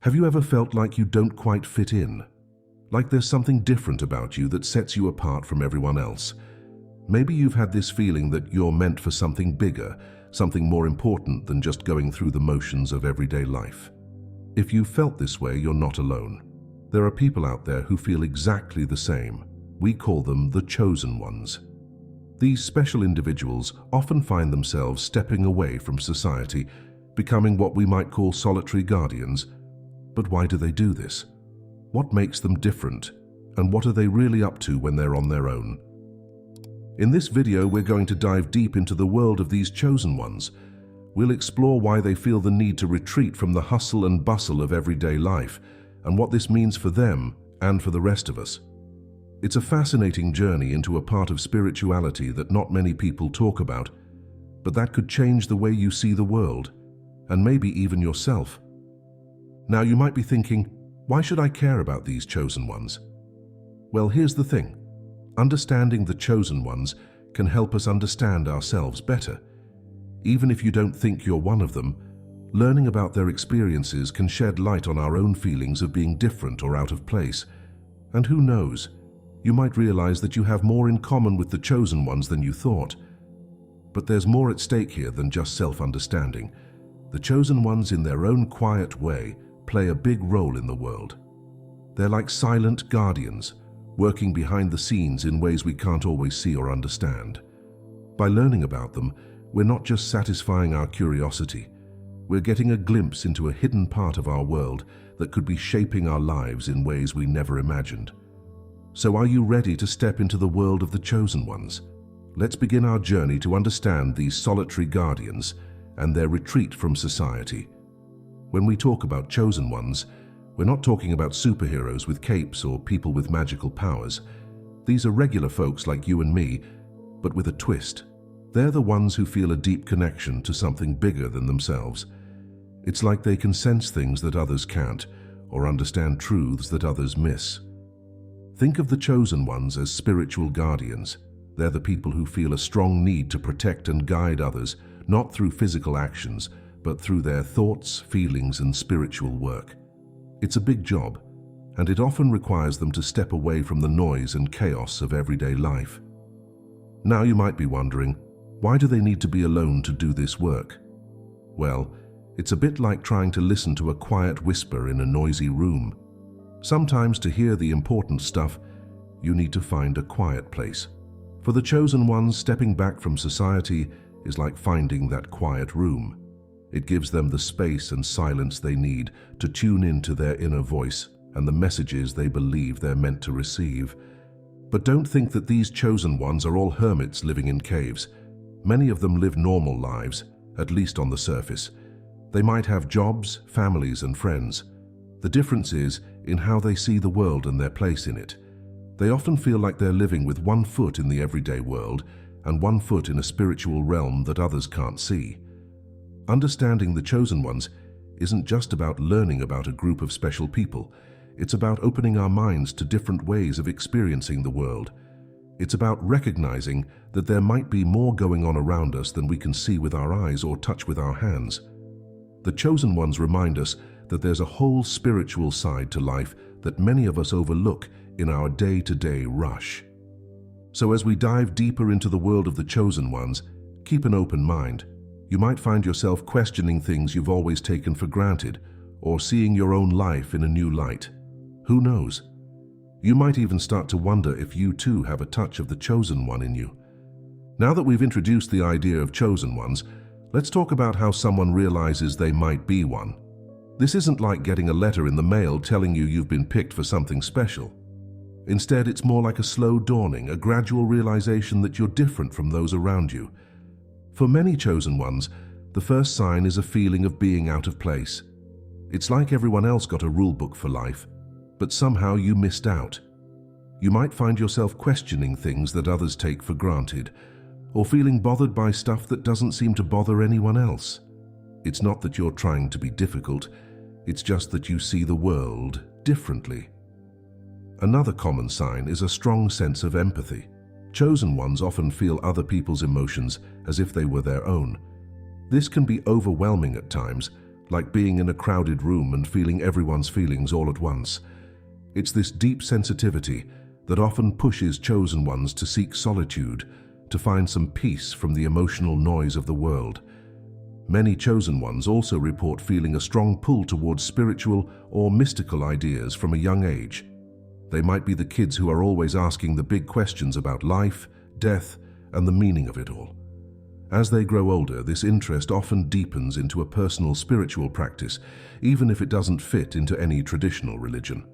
Have you ever felt like you don't quite fit in? Like there's something different about you that sets you apart from everyone else? Maybe you've had this feeling that you're meant for something bigger, something more important than just going through the motions of everyday life. If you felt this way, you're not alone. There are people out there who feel exactly the same. We call them the chosen ones. These special individuals often find themselves stepping away from society, becoming what we might call solitary guardians. But why do they do this? What makes them different? And what are they really up to when they're on their own? In this video, we're going to dive deep into the world of these chosen ones. We'll explore why they feel the need to retreat from the hustle and bustle of everyday life, and what this means for them and for the rest of us. It's a fascinating journey into a part of spirituality that not many people talk about, but that could change the way you see the world, and maybe even yourself. Now you might be thinking, why should I care about these chosen ones? Well, here's the thing. Understanding the chosen ones can help us understand ourselves better. Even if you don't think you're one of them, learning about their experiences can shed light on our own feelings of being different or out of place. And who knows, you might realize that you have more in common with the chosen ones than you thought. But there's more at stake here than just self-understanding. The chosen ones, in their own quiet way, play a big role in the world. They're like silent guardians, working behind the scenes in ways we can't always see or understand. By learning about them, we're not just satisfying our curiosity, we're getting a glimpse into a hidden part of our world that could be shaping our lives in ways we never imagined. So are you ready to step into the world of the chosen ones? Let's begin our journey to understand these solitary guardians and their retreat from society. When we talk about chosen ones, we're not talking about superheroes with capes or people with magical powers. These are regular folks like you and me, but with a twist. They're the ones who feel a deep connection to something bigger than themselves. It's like they can sense things that others can't, or understand truths that others miss. Think of the chosen ones as spiritual guardians. They're the people who feel a strong need to protect and guide others, not through physical actions, but through their thoughts, feelings, and spiritual work. It's a big job, and it often requires them to step away from the noise and chaos of everyday life. Now you might be wondering, why do they need to be alone to do this work? Well, it's a bit like trying to listen to a quiet whisper in a noisy room. Sometimes to hear the important stuff, you need to find a quiet place. For the chosen ones, stepping back from society is like finding that quiet room. It gives them the space and silence they need to tune into their inner voice and the messages they believe they're meant to receive. But don't think that these chosen ones are all hermits living in caves. Many of them live normal lives, at least on the surface. They might have jobs, families, and friends. The difference is in how they see the world and their place in it. They often feel like they're living with one foot in the everyday world and one foot in a spiritual realm that others can't see. Understanding the chosen ones isn't just about learning about a group of special people. It's about opening our minds to different ways of experiencing the world. It's about recognizing that there might be more going on around us than we can see with our eyes or touch with our hands. The chosen ones remind us that there's a whole spiritual side to life that many of us overlook in our day-to-day rush. So as we dive deeper into the world of the chosen ones, keep an open mind. You might find yourself questioning things you've always taken for granted, or seeing your own life in a new light. Who knows? You might even start to wonder if you too have a touch of the chosen one in you. Now that we've introduced the idea of chosen ones, let's talk about how someone realizes they might be one. This isn't like getting a letter in the mail telling you you've been picked for something special. Instead, it's more like a slow dawning, a gradual realization that you're different from those around you. For many chosen ones, the first sign is a feeling of being out of place. It's like everyone else got a rule book for life, but somehow you missed out. You might find yourself questioning things that others take for granted, or feeling bothered by stuff that doesn't seem to bother anyone else. It's not that you're trying to be difficult, it's just that you see the world differently. Another common sign is a strong sense of empathy. Chosen ones often feel other people's emotions as if they were their own. This can be overwhelming at times, like being in a crowded room and feeling everyone's feelings all at once. It's this deep sensitivity that often pushes chosen ones to seek solitude, to find some peace from the emotional noise of the world. Many chosen ones also report feeling a strong pull towards spiritual or mystical ideas from a young age. They might be the kids who are always asking the big questions about life, death, and the meaning of it all. As they grow older, this interest often deepens into a personal spiritual practice, even if it doesn't fit into any traditional religion.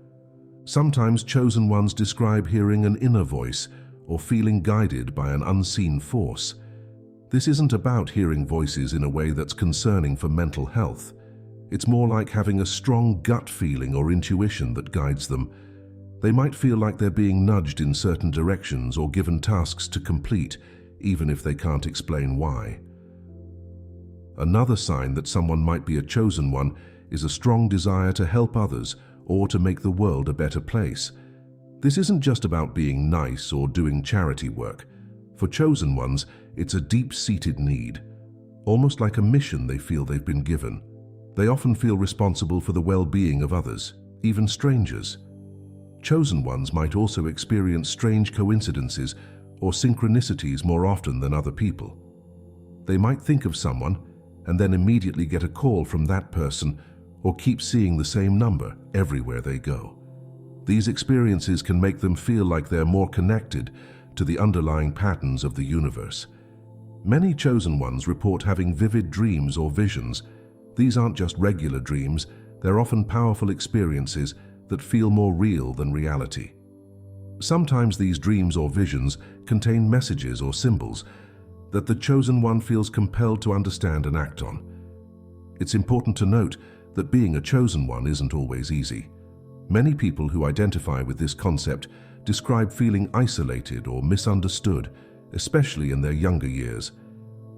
Sometimes chosen ones describe hearing an inner voice or feeling guided by an unseen force. This isn't about hearing voices in a way that's concerning for mental health. It's more like having a strong gut feeling or intuition that guides them. They might feel like they're being nudged in certain directions or given tasks to complete, even if they can't explain why. Another sign that someone might be a chosen one is a strong desire to help others or to make the world a better place. This isn't just about being nice or doing charity work. For chosen ones, it's a deep-seated need, almost like a mission they feel they've been given. They often feel responsible for the well-being of others, even strangers. Chosen ones might also experience strange coincidences or synchronicities more often than other people. They might think of someone and then immediately get a call from that person or keep seeing the same number everywhere they go. These experiences can make them feel like they're more connected to the underlying patterns of the universe. Many chosen ones report having vivid dreams or visions. These aren't just regular dreams, they're often powerful experiences that feel more real than reality. Sometimes these dreams or visions contain messages or symbols that the chosen one feels compelled to understand and act on. It's important to note that being a chosen one isn't always easy. Many people who identify with this concept describe feeling isolated or misunderstood, especially in their younger years.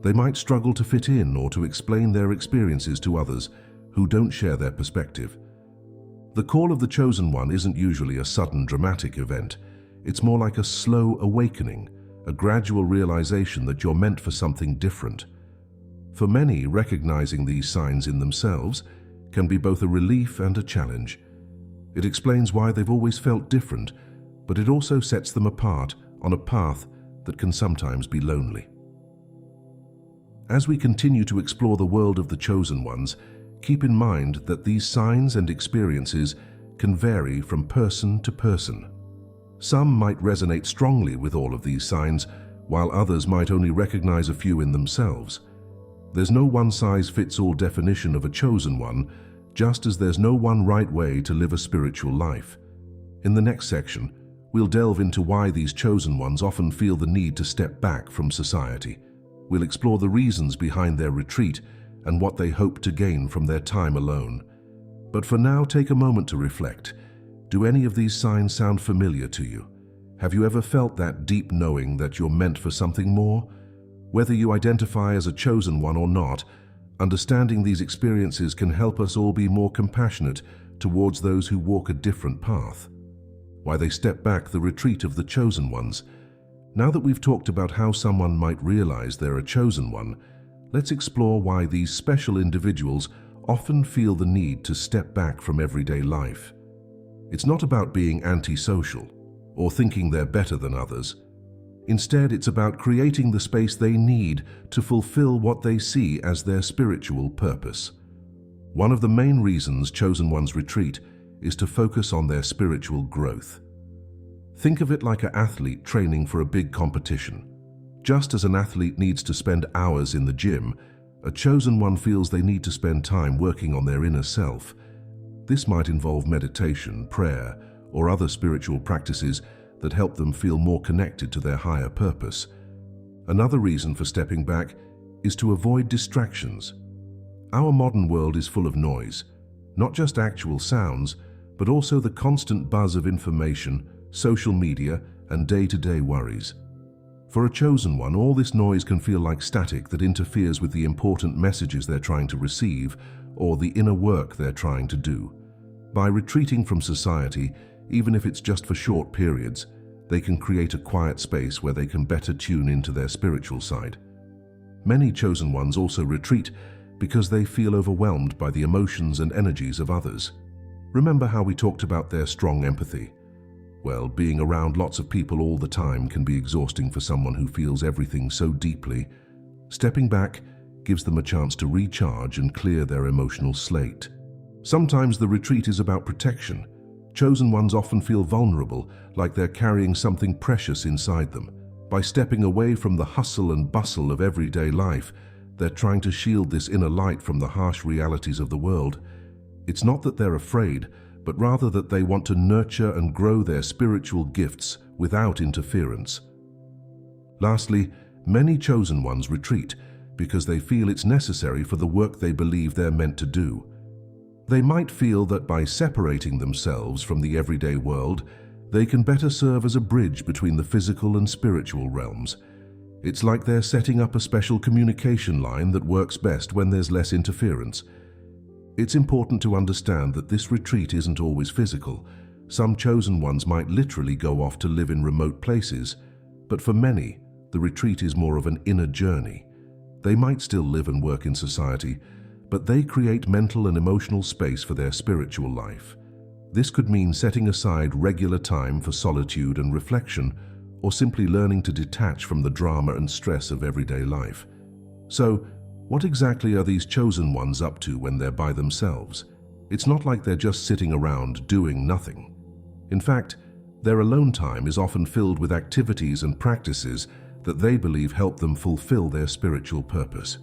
They might struggle to fit in or to explain their experiences to others who don't share their perspective. The call of the chosen one isn't usually a sudden dramatic event. It's more like a slow awakening, a gradual realization that you're meant for something different. For many, recognizing these signs in themselves can be both a relief and a challenge. It explains why they've always felt different, but it also sets them apart on a path that can sometimes be lonely. As we continue to explore the world of the chosen ones, keep in mind that these signs and experiences can vary from person to person. Some might resonate strongly with all of these signs, while others might only recognize a few in themselves. There's no one-size-fits-all definition of a chosen one, just as there's no one right way to live a spiritual life. In the next section, we'll delve into why these chosen ones often feel the need to step back from society. We'll explore the reasons behind their retreat and what they hope to gain from their time alone. But for now, take a moment to reflect. Do any of these signs sound familiar to you? Have you ever felt that deep knowing that you're meant for something more? Whether you identify as a chosen one or not, understanding these experiences can help us all be more compassionate towards those who walk a different path. Why they step back, the retreat of the chosen ones. Now that we've talked about how someone might realize they're a chosen one, let's explore why these special individuals often feel the need to step back from everyday life. It's not about being antisocial or thinking they're better than others. Instead, it's about creating the space they need to fulfill what they see as their spiritual purpose. One of the main reasons chosen ones retreat is to focus on their spiritual growth. Think of it like an athlete training for a big competition. Just as an athlete needs to spend hours in the gym, a chosen one feels they need to spend time working on their inner self. This might involve meditation, prayer, or other spiritual practices that help them feel more connected to their higher purpose. Another reason for stepping back is to avoid distractions. Our modern world is full of noise, not just actual sounds, but also the constant buzz of information, social media, and day-to-day worries. For a chosen one, all this noise can feel like static that interferes with the important messages they're trying to receive or the inner work they're trying to do. By retreating from society, even if it's just for short periods, they can create a quiet space where they can better tune into their spiritual side. Many chosen ones also retreat because they feel overwhelmed by the emotions and energies of others. Remember how we talked about their strong empathy? Well, being around lots of people all the time can be exhausting for someone who feels everything so deeply. Stepping back gives them a chance to recharge and clear their emotional slate. Sometimes the retreat is about protection. Chosen ones often feel vulnerable, like they're carrying something precious inside them. By stepping away from the hustle and bustle of everyday life, they're trying to shield this inner light from the harsh realities of the world. It's not that they're afraid, but rather that they want to nurture and grow their spiritual gifts without interference. Lastly, many chosen ones retreat because they feel it's necessary for the work they believe they're meant to do. They might feel that by separating themselves from the everyday world, they can better serve as a bridge between the physical and spiritual realms. It's like they're setting up a special communication line that works best when there's less interference. It's important to understand that this retreat isn't always physical. Some chosen ones might literally go off to live in remote places, but for many, the retreat is more of an inner journey. They might still live and work in society, but they create mental and emotional space for their spiritual life. This could mean setting aside regular time for solitude and reflection, or simply learning to detach from the drama and stress of everyday life. So, what exactly are these chosen ones up to when they're by themselves? It's not like they're just sitting around doing nothing. In fact, their alone time is often filled with activities and practices that they believe help them fulfill their spiritual purpose.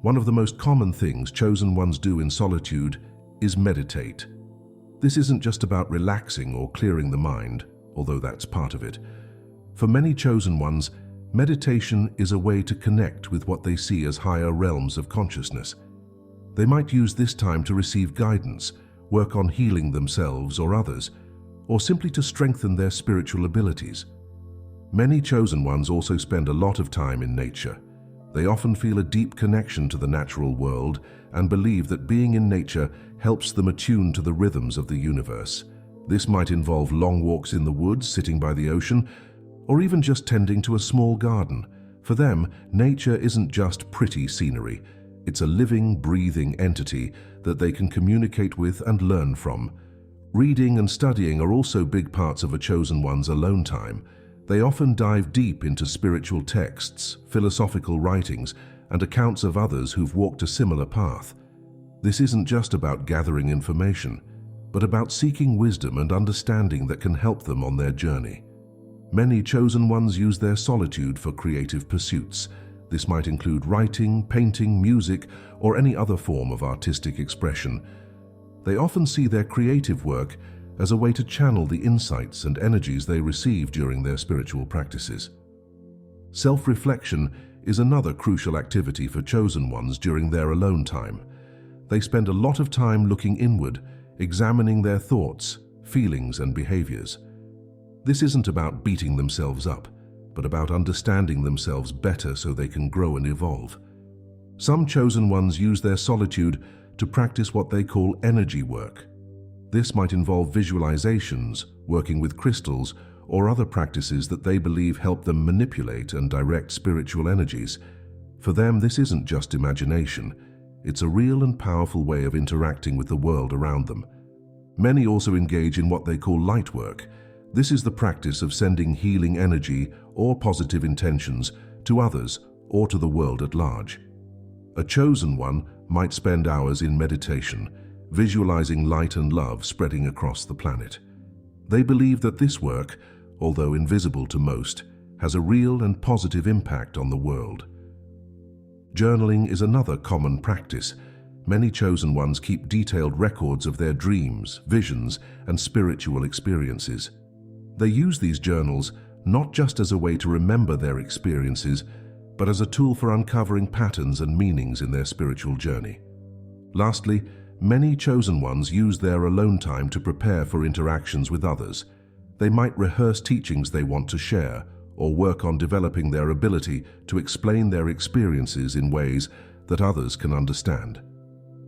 One of the most common things chosen ones do in solitude is meditate. This isn't just about relaxing or clearing the mind, although that's part of it. For many chosen ones, meditation is a way to connect with what they see as higher realms of consciousness. They might use this time to receive guidance, work on healing themselves or others, or simply to strengthen their spiritual abilities. Many chosen ones also spend a lot of time in nature. They often feel a deep connection to the natural world and believe that being in nature helps them attune to the rhythms of the universe. This might involve long walks in the woods, sitting by the ocean, or even just tending to a small garden. For them, nature isn't just pretty scenery. It's a living, breathing entity that they can communicate with and learn from. Reading and studying are also big parts of a chosen one's alone time. They often dive deep into spiritual texts, philosophical writings, and accounts of others who've walked a similar path. This isn't just about gathering information, but about seeking wisdom and understanding that can help them on their journey. Many chosen ones use their solitude for creative pursuits. This might include writing, painting, music, or any other form of artistic expression. They often see their creative work as a way to channel the insights and energies they receive during their spiritual practices. Self-reflection is another crucial activity for chosen ones during their alone time. They spend a lot of time looking inward, examining their thoughts, feelings, and behaviors. This isn't about beating themselves up, but about understanding themselves better so they can grow and evolve. Some chosen ones use their solitude to practice what they call energy work. This might involve visualizations, working with crystals, or other practices that they believe help them manipulate and direct spiritual energies. For them, this isn't just imagination. It's a real and powerful way of interacting with the world around them. Many also engage in what they call light work. This is the practice of sending healing energy or positive intentions to others or to the world at large. A chosen one might spend hours in meditation, visualizing light and love spreading across the planet. They believe that this work, although invisible to most, has a real and positive impact on the world. Journaling is another common practice. Many chosen ones keep detailed records of their dreams, visions, and spiritual experiences. They use these journals not just as a way to remember their experiences, but as a tool for uncovering patterns and meanings in their spiritual journey. Lastly, many chosen ones use their alone time to prepare for interactions with others. They might rehearse teachings they want to share, or work on developing their ability to explain their experiences in ways that others can understand.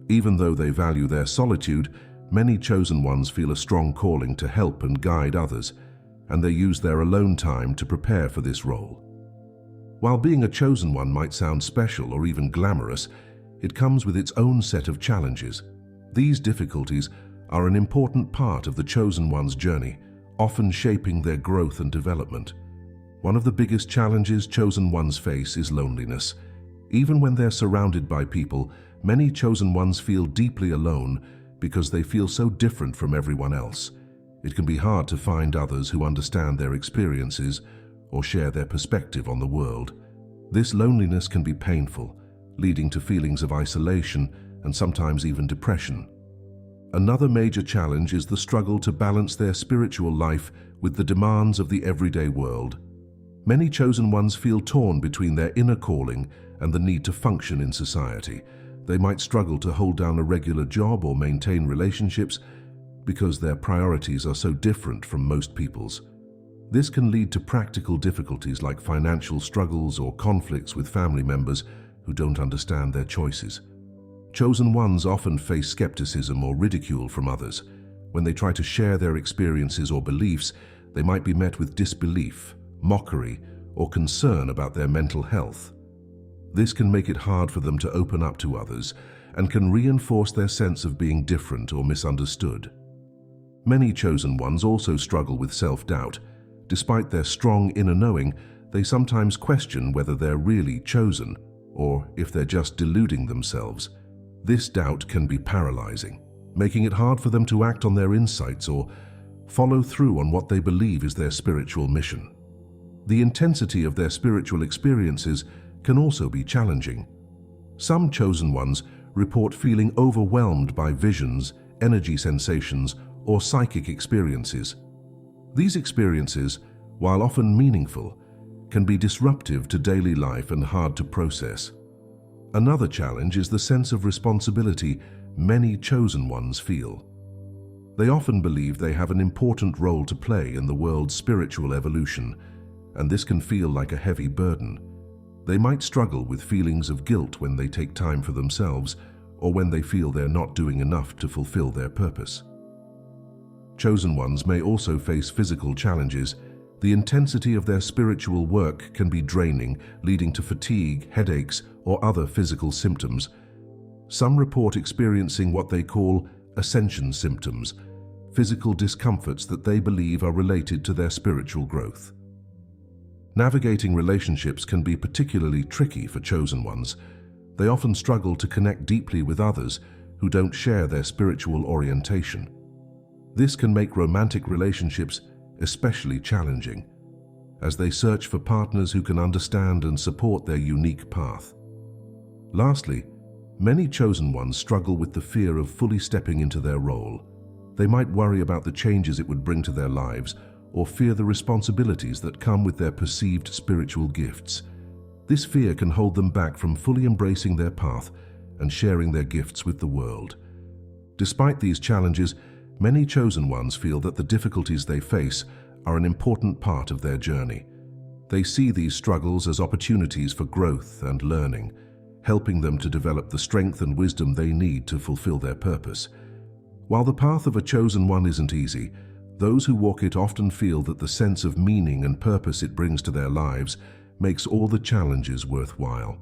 Even though they value their solitude, many chosen ones feel a strong calling to help and guide others, and they use their alone time to prepare for this role. While being a chosen one might sound special or even glamorous, it comes with its own set of challenges. These difficulties are an important part of the chosen one's journey, often shaping their growth and development. One of the biggest challenges chosen ones face is loneliness. Even when they're surrounded by people, many chosen ones feel deeply alone because they feel so different from everyone else. It can be hard to find others who understand their experiences or share their perspective on the world. This loneliness can be painful, leading to feelings of isolation and sometimes even depression. Another major challenge is the struggle to balance their spiritual life with the demands of the everyday world. Many chosen ones feel torn between their inner calling and the need to function in society. They might struggle to hold down a regular job or maintain relationships because their priorities are so different from most people's. This can lead to practical difficulties like financial struggles or conflicts with family members who don't understand their choices. Chosen ones often face skepticism or ridicule from others. When they try to share their experiences or beliefs, they might be met with disbelief, mockery, or concern about their mental health. This can make it hard for them to open up to others and can reinforce their sense of being different or misunderstood. Many chosen ones also struggle with self-doubt. Despite their strong inner knowing, they sometimes question whether they're really chosen or if they're just deluding themselves. This doubt can be paralyzing, making it hard for them to act on their insights or follow through on what they believe is their spiritual mission. The intensity of their spiritual experiences can also be challenging. Some chosen ones report feeling overwhelmed by visions, energy sensations, or psychic experiences. These experiences, while often meaningful, can be disruptive to daily life and hard to process. Another challenge is the sense of responsibility many chosen ones feel. They often believe they have an important role to play in the world's spiritual evolution, and this can feel like a heavy burden. They might struggle with feelings of guilt when they take time for themselves or when they feel they're not doing enough to fulfill their purpose. Chosen ones may also face physical challenges. The intensity of their spiritual work can be draining, leading to fatigue, headaches, or other physical symptoms. Some report experiencing what they call ascension symptoms, physical discomforts that they believe are related to their spiritual growth. Navigating relationships can be particularly tricky for chosen ones. They often struggle to connect deeply with others who don't share their spiritual orientation. This can make romantic relationships especially challenging, as they search for partners who can understand and support their unique path. Lastly, many chosen ones struggle with the fear of fully stepping into their role. They might worry about the changes it would bring to their lives or fear the responsibilities that come with their perceived spiritual gifts. This fear can hold them back from fully embracing their path and sharing their gifts with the world. Despite these challenges, many chosen ones feel that the difficulties they face are an important part of their journey. They see these struggles as opportunities for growth and learning, helping them to develop the strength and wisdom they need to fulfill their purpose. While the path of a chosen one isn't easy, those who walk it often feel that the sense of meaning and purpose it brings to their lives makes all the challenges worthwhile.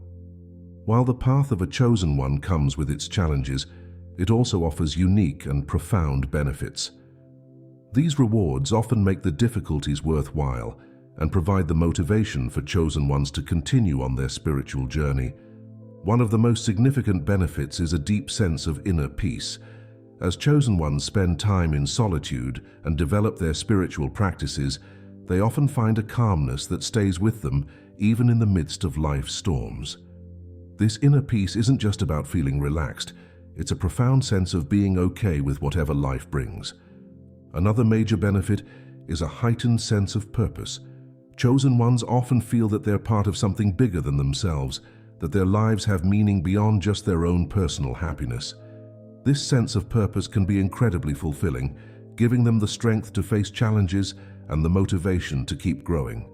While the path of a chosen one comes with its challenges, it also offers unique and profound benefits. These rewards often make the difficulties worthwhile and provide the motivation for chosen ones to continue on their spiritual journey. One of the most significant benefits is a deep sense of inner peace. As chosen ones spend time in solitude and develop their spiritual practices, they often find a calmness that stays with them even in the midst of life's storms. This inner peace isn't just about feeling relaxed. It's a profound sense of being okay with whatever life brings. Another major benefit is a heightened sense of purpose. Chosen ones often feel that they're part of something bigger than themselves, that their lives have meaning beyond just their own personal happiness. This sense of purpose can be incredibly fulfilling, giving them the strength to face challenges and the motivation to keep growing.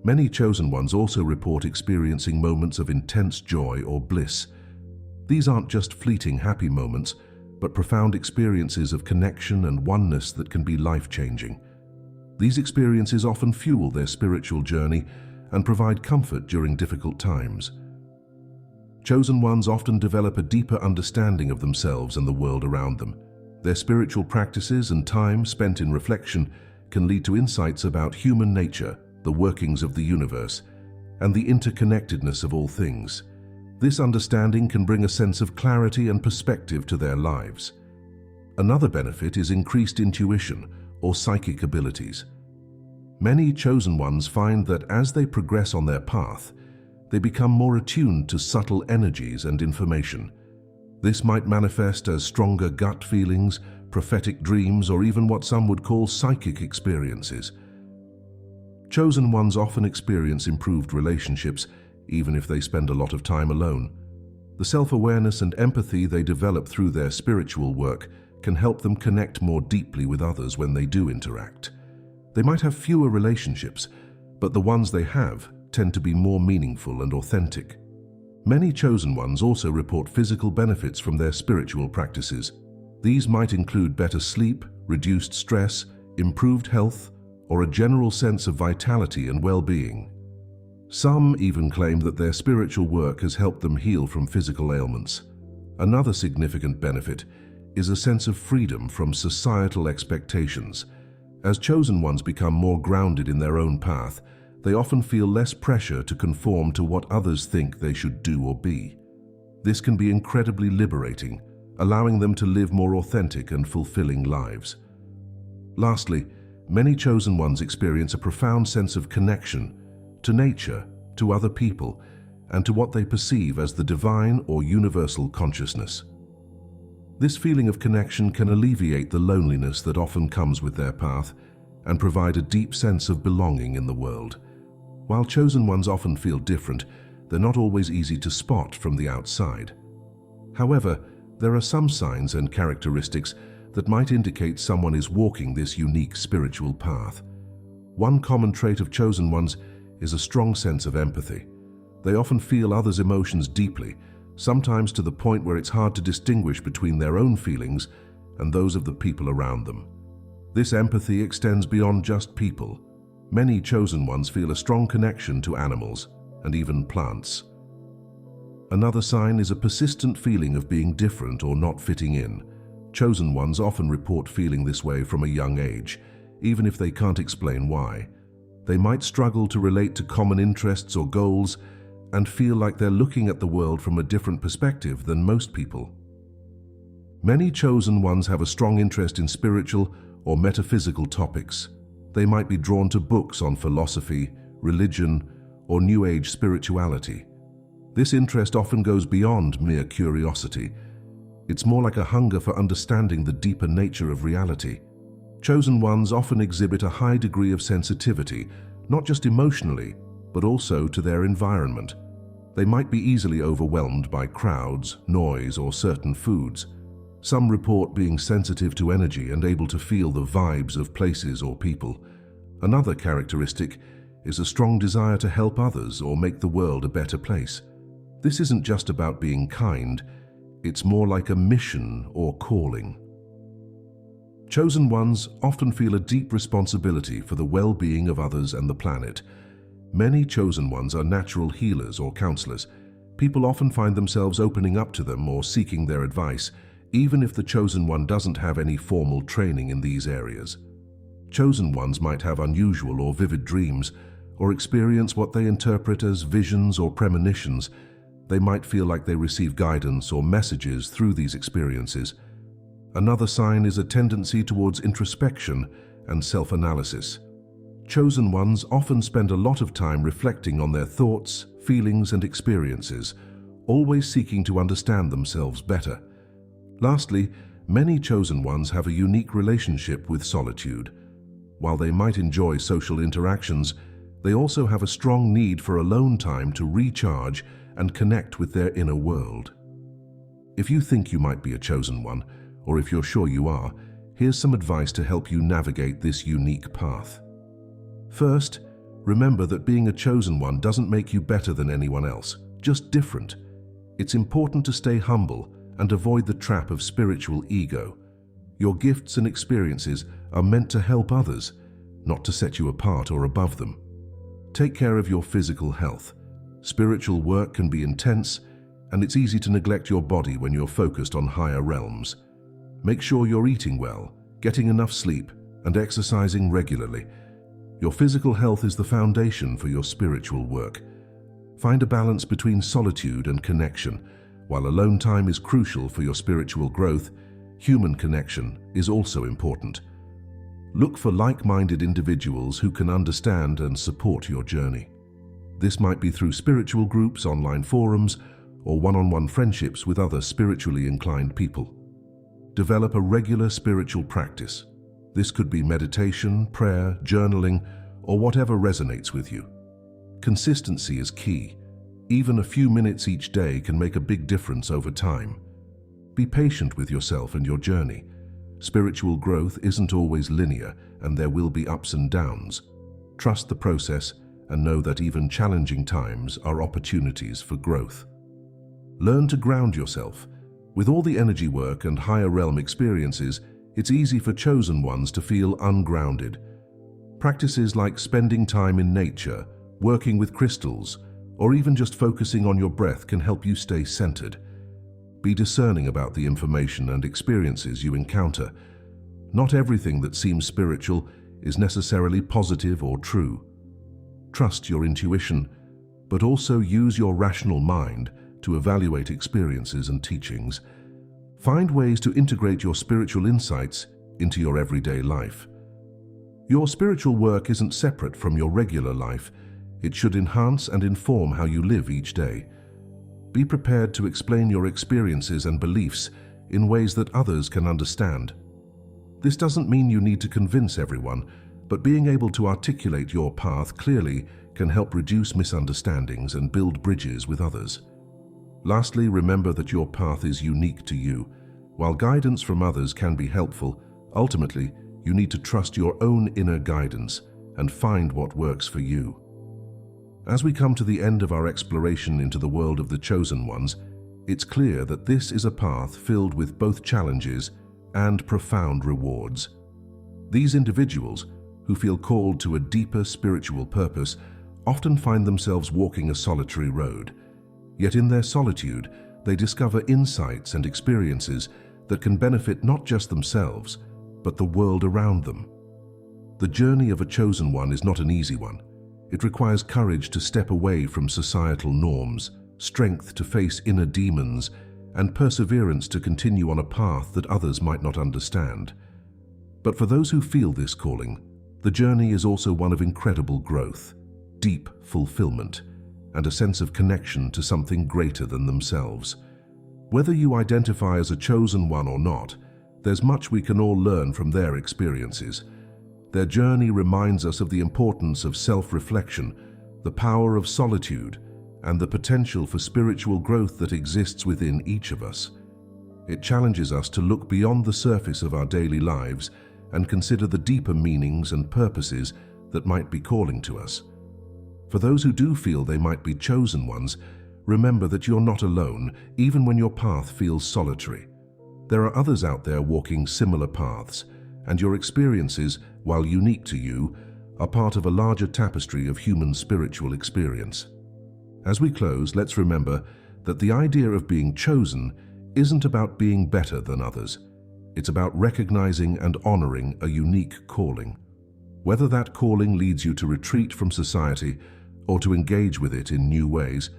Many chosen ones also report experiencing moments of intense joy or bliss. These aren't just fleeting happy moments, but profound experiences of connection and oneness that can be life-changing. These experiences often fuel their spiritual journey and provide comfort during difficult times. Chosen ones often develop a deeper understanding of themselves and the world around them. Their spiritual practices and time spent in reflection can lead to insights about human nature, the workings of the universe, and the interconnectedness of all things. This understanding can bring a sense of clarity and perspective to their lives. Another benefit is increased intuition or psychic abilities. Many chosen ones find that as they progress on their path, they become more attuned to subtle energies and information. This might manifest as stronger gut feelings, prophetic dreams, or even what some would call psychic experiences. Chosen ones often experience improved relationships, even if they spend a lot of time alone. The self-awareness and empathy they develop through their spiritual work can help them connect more deeply with others when they do interact. They might have fewer relationships, but the ones they have tend to be more meaningful and authentic. Many chosen ones also report physical benefits from their spiritual practices. These might include better sleep, reduced stress, improved health, or a general sense of vitality and well-being. Some even claim that their spiritual work has helped them heal from physical ailments. Another significant benefit is a sense of freedom from societal expectations. As chosen ones become more grounded in their own path, they often feel less pressure to conform to what others think they should do or be. This can be incredibly liberating, allowing them to live more authentic and fulfilling lives. Lastly, many chosen ones experience a profound sense of connection to nature, to other people, and to what they perceive as the divine or universal consciousness. This feeling of connection can alleviate the loneliness that often comes with their path and provide a deep sense of belonging in the world. While chosen ones often feel different, they're not always easy to spot from the outside. However, there are some signs and characteristics that might indicate someone is walking this unique spiritual path. One common trait of chosen ones is a strong sense of empathy. They often feel others' emotions deeply, sometimes to the point where it's hard to distinguish between their own feelings and those of the people around them. This empathy extends beyond just people. Many chosen ones feel a strong connection to animals and even plants. Another sign is a persistent feeling of being different or not fitting in. Chosen ones often report feeling this way from a young age, even if they can't explain why. They might struggle to relate to common interests or goals and feel like they're looking at the world from a different perspective than most people. Many chosen ones have a strong interest in spiritual or metaphysical topics. They might be drawn to books on philosophy, religion, or New Age spirituality. This interest often goes beyond mere curiosity. It's more like a hunger for understanding the deeper nature of reality. Chosen ones often exhibit a high degree of sensitivity, not just emotionally, but also to their environment. They might be easily overwhelmed by crowds, noise, or certain foods. Some report being sensitive to energy and able to feel the vibes of places or people. Another characteristic is a strong desire to help others or make the world a better place. This isn't just about being kind, it's more like a mission or calling. Chosen ones often feel a deep responsibility for the well-being of others and the planet. Many chosen ones are natural healers or counselors. People often find themselves opening up to them or seeking their advice, even if the chosen one doesn't have any formal training in these areas. Chosen ones might have unusual or vivid dreams, or experience what they interpret as visions or premonitions. They might feel like they receive guidance or messages through these experiences. Another sign is a tendency towards introspection and self-analysis. Chosen ones often spend a lot of time reflecting on their thoughts, feelings, and experiences, always seeking to understand themselves better. Lastly, many chosen ones have a unique relationship with solitude. While they might enjoy social interactions, they also have a strong need for alone time to recharge and connect with their inner world. If you think you might be a chosen one, or if you're sure you are, here's some advice to help you navigate this unique path. First, remember that being a chosen one doesn't make you better than anyone else, just different. It's important to stay humble and avoid the trap of spiritual ego. Your gifts and experiences are meant to help others, not to set you apart or above them. Take care of your physical health. Spiritual work can be intense, and it's easy to neglect your body when you're focused on higher realms. Make sure you're eating well, getting enough sleep, and exercising regularly. Your physical health is the foundation for your spiritual work. Find a balance between solitude and connection. While alone time is crucial for your spiritual growth, human connection is also important. Look for like-minded individuals who can understand and support your journey. This might be through spiritual groups, online forums, or one-on-one friendships with other spiritually inclined people. Develop a regular spiritual practice. This could be meditation, prayer, journaling, or whatever resonates with you. Consistency is key. Even a few minutes each day can make a big difference over time. Be patient with yourself and your journey. Spiritual growth isn't always linear, and there will be ups and downs. Trust the process and know that even challenging times are opportunities for growth. Learn to ground yourself. With all the energy work and higher realm experiences, it's easy for chosen ones to feel ungrounded. Practices like spending time in nature, working with crystals, or even just focusing on your breath can help you stay centered. Be discerning about the information and experiences you encounter. Not everything that seems spiritual is necessarily positive or true. Trust your intuition, but also use your rational mind to evaluate experiences and teachings. Find ways to integrate your spiritual insights into your everyday life. Your spiritual work isn't separate from your regular life. It should enhance and inform how you live each day. Be prepared to explain your experiences and beliefs in ways that others can understand. This doesn't mean you need to convince everyone, but being able to articulate your path clearly can help reduce misunderstandings and build bridges with others. Lastly, remember that your path is unique to you. While guidance from others can be helpful, ultimately, you need to trust your own inner guidance and find what works for you. As we come to the end of our exploration into the world of the chosen ones, it's clear that this is a path filled with both challenges and profound rewards. These individuals, who feel called to a deeper spiritual purpose, often find themselves walking a solitary road. Yet in their solitude, they discover insights and experiences that can benefit not just themselves, but the world around them. The journey of a chosen one is not an easy one. It requires courage to step away from societal norms, strength to face inner demons, and perseverance to continue on a path that others might not understand. But for those who feel this calling, the journey is also one of incredible growth, deep fulfillment, and a sense of connection to something greater than themselves. Whether you identify as a chosen one or not, there's much we can all learn from their experiences. Their journey reminds us of the importance of self-reflection, the power of solitude, and the potential for spiritual growth that exists within each of us. It challenges us to look beyond the surface of our daily lives and consider the deeper meanings and purposes that might be calling to us. For those who do feel they might be chosen ones, remember that you're not alone, even when your path feels solitary. There are others out there walking similar paths, and your experiences, while unique to you, are part of a larger tapestry of human spiritual experience. As we close, let's remember that the idea of being chosen isn't about being better than others. It's about recognizing and honoring a unique calling. Whether that calling leads you to retreat from society or to engage with it in new ways,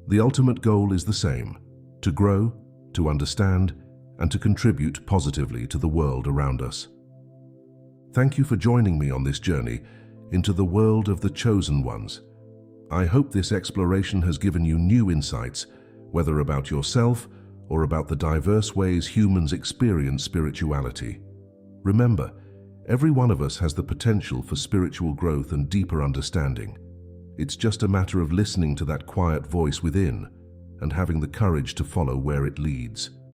the ultimate goal is the same: to grow, to understand, and to contribute positively to the world around us. Thank you for joining me on this journey into the world of the chosen ones. I hope this exploration has given you new insights, whether about yourself or about the diverse ways humans experience spirituality. Remember, every one of us has the potential for spiritual growth and deeper understanding. It's just a matter of listening to that quiet voice within and having the courage to follow where it leads.